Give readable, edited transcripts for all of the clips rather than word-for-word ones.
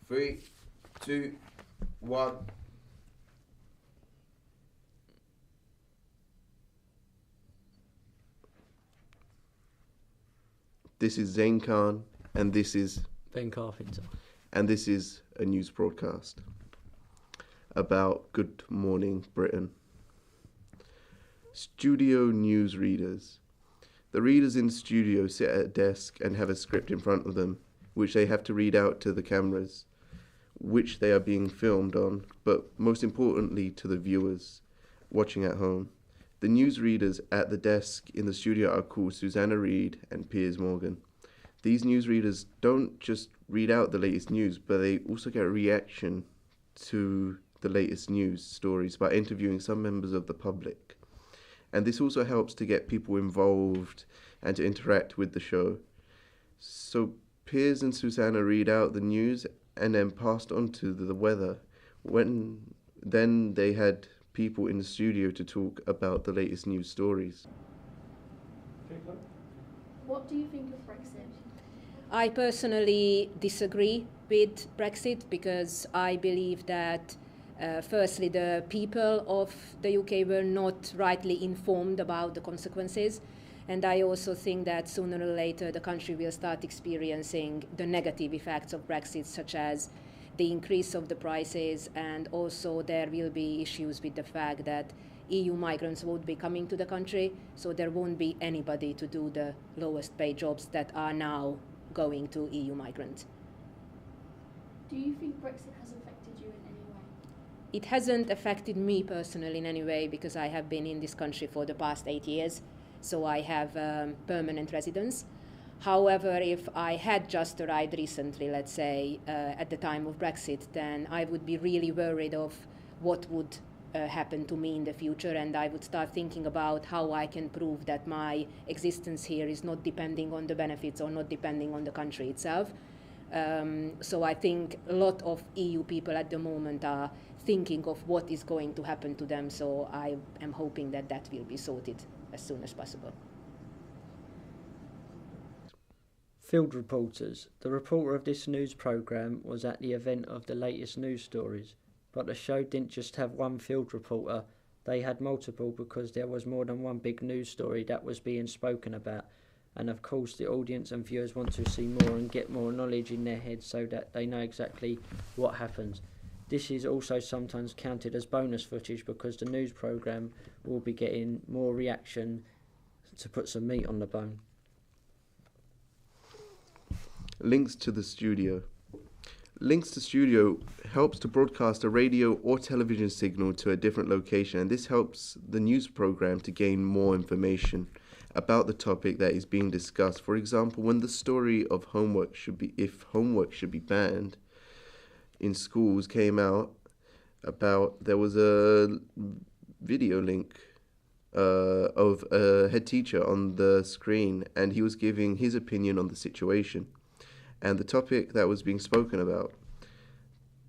Three, two, one. This is Zain Khan, and this is Ben Carpenter. and this is a news broadcast about Good Morning Britain. Studio news readers. The readers in studio sit at a desk and have a script in front of them, which they have to read out to the cameras, which they are being filmed on, but most importantly to the viewers watching at home. The news readers at the desk in the studio are called Susanna Reid and Piers Morgan. These newsreaders don't just read out the latest news, but they also get a reaction to the latest news stories by interviewing some members of the public. And this also helps to get people involved and to interact with the show. So Piers and Susanna read out the news and then passed on to the weather. Then they had people in the studio to talk about the latest news stories. What do you think of Brexit? I personally disagree with Brexit because I believe that firstly the people of the UK were not rightly informed about the consequences, and I also think that sooner or later the country will start experiencing the negative effects of Brexit, such as the increase of the prices, and also there will be issues with the fact that EU migrants won't be coming to the country, so there won't be anybody to do the lowest paid jobs that are now going to EU migrants. Do you think Brexit has affected you in any way? It hasn't affected me personally in any way because I have been in this country for the past 8 years, so I have permanent residence. However, if I had just arrived recently, let's say, at the time of Brexit, then I would be really worried of what would happen to me in the future, and I would start thinking about how I can prove that my existence here is not depending on the benefits or not depending on the country itself. So I think a lot of EU people at the moment are thinking of what is going to happen to them, so I am hoping that that will be sorted as soon as possible. Field reporters. The reporter of this news programme was at the event of the latest news stories, but the show didn't just have one field reporter, they had multiple because there was more than one big news story that was being spoken about, and of course the audience and viewers want to see more and get more knowledge in their heads so that they know exactly what happens. This is also sometimes counted as bonus footage because the news programme will be getting more reaction to put some meat on the bone. Links to the studio. Links to studio helps to broadcast a radio or television signal to a different location, and this helps the news program to gain more information about the topic that is being discussed. For example, when the story of if homework should be banned in schools came out, there was a video link of a head teacher on the screen, and he was giving his opinion on the situation and the topic that was being spoken about.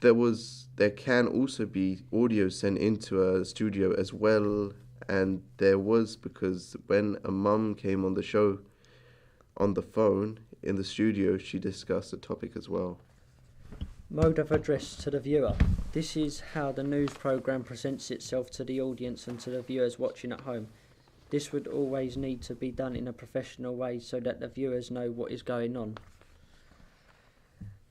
There can also be audio sent into a studio as well, and there was, because when a mum came on the show on the phone in the studio, she discussed the topic as well. Mode of address to the viewer. This is how the news programme presents itself to the audience and to the viewers watching at home. This would always need to be done in a professional way so that the viewers know what is going on,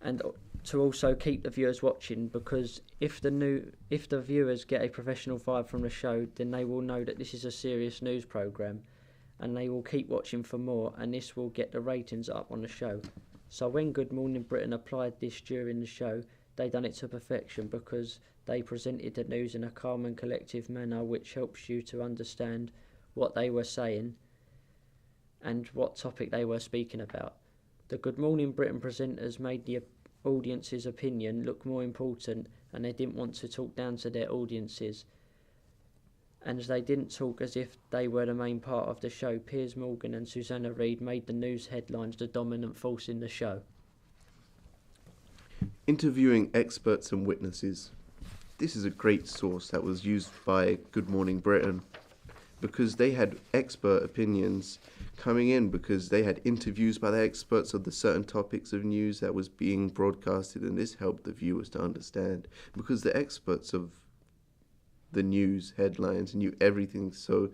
and to also keep the viewers watching, because if the viewers get a professional vibe from the show, then they will know that this is a serious news programme and they will keep watching for more, and this will get the ratings up on the show. So when Good Morning Britain applied this during the show, they done it to perfection because they presented the news in a calm and collective manner, which helps you to understand what they were saying and what topic they were speaking about. The Good Morning Britain presenters made the audience's opinion look more important, and they didn't want to talk down to their audiences, and they didn't talk as if they were the main part of the show. Piers Morgan and Susanna Reid made the news headlines the dominant force in the show. Interviewing experts and witnesses. This is a great source that was used by Good Morning Britain. because they had expert opinions coming in, because they had interviews by the experts of the certain topics of news that was being broadcasted, and this helped the viewers to understand, because the experts of the news headlines knew everything, so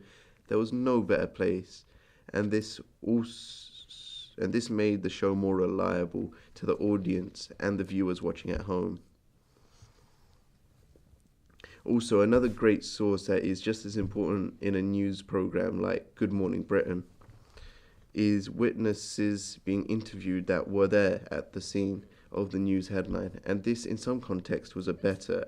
there was no better place, and this made the show more reliable to the audience and the viewers watching at home. Also, another great source that is just as important in a news program like Good Morning Britain is witnesses being interviewed that were there at the scene of the news headline, and this in some context was a better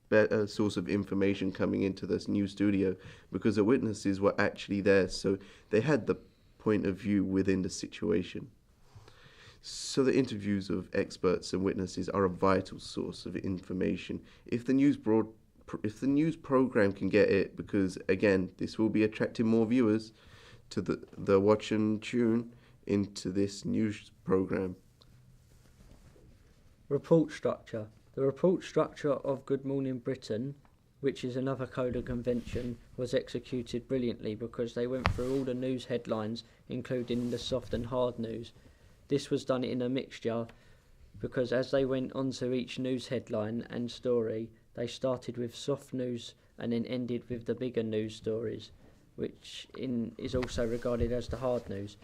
better source of information coming into this news studio, because the witnesses were actually there, so they had the point of view within the situation. So the interviews of experts and witnesses are a vital source of information if the news program can get it, because again, this will be attracting more viewers to the watch and tune into this news program. Report structure. The report structure of Good Morning Britain, which is another code of convention, was executed brilliantly because they went through all the news headlines, including the soft and hard news. This was done in a mixture because as they went onto each news headline and story, they started with soft news and then ended with the bigger news stories, which is also regarded as the hard news.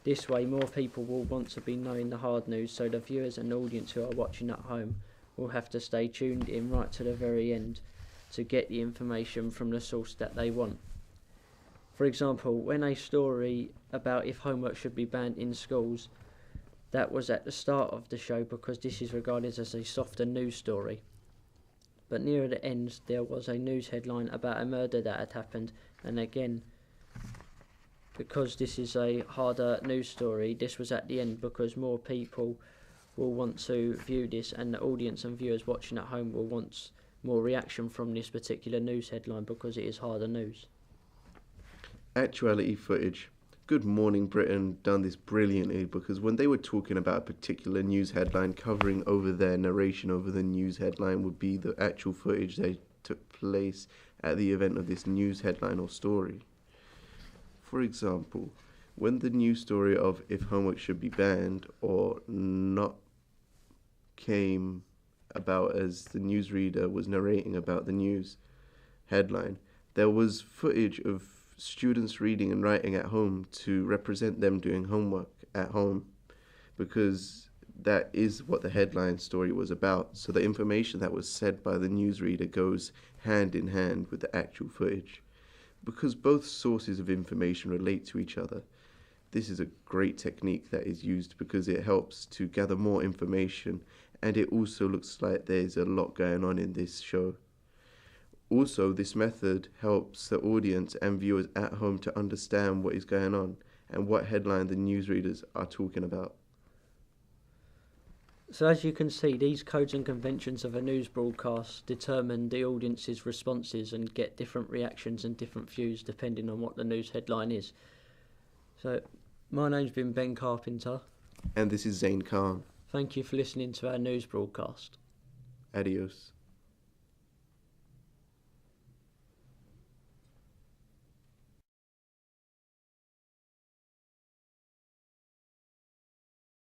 This way, more people will want to be knowing the hard news, so the viewers and audience who are watching at home will have to stay tuned in right to the very end to get the information from the source that they want. For example, when a story about if homework should be banned in schools, that was at the start of the show because this is regarded as a softer news story. But near the end, there was a news headline about a murder that had happened, and again, because this is a harder news story, this was at the end because more people will want to view this, and the audience and viewers watching at home will want more reaction from this particular news headline because it is harder news. Actuality footage. Good Morning Britain done this brilliantly because when they were talking about a particular news headline, covering over their narration over the news headline would be the actual footage that took place at the event of this news headline or story. For example, when the news story of if homework should be banned or not came about as the newsreader was narrating about the news headline, there was footage of students reading and writing at home to represent them doing homework at home, because that is what the headline story was about. So the information that was said by the newsreader goes hand in hand with the actual footage, because both sources of information relate to each other. This is a great technique that is used because it helps to gather more information, and it also looks like there's a lot going on in this show. Also, this method helps the audience and viewers at home to understand what is going on and what headline the newsreaders are talking about. So as you can see, these codes and conventions of a news broadcast determine the audience's responses and get different reactions and different views depending on what the news headline is. So, my name's been Ben Carpenter. And this is Zain Khan. Thank you for listening to our news broadcast. Adios.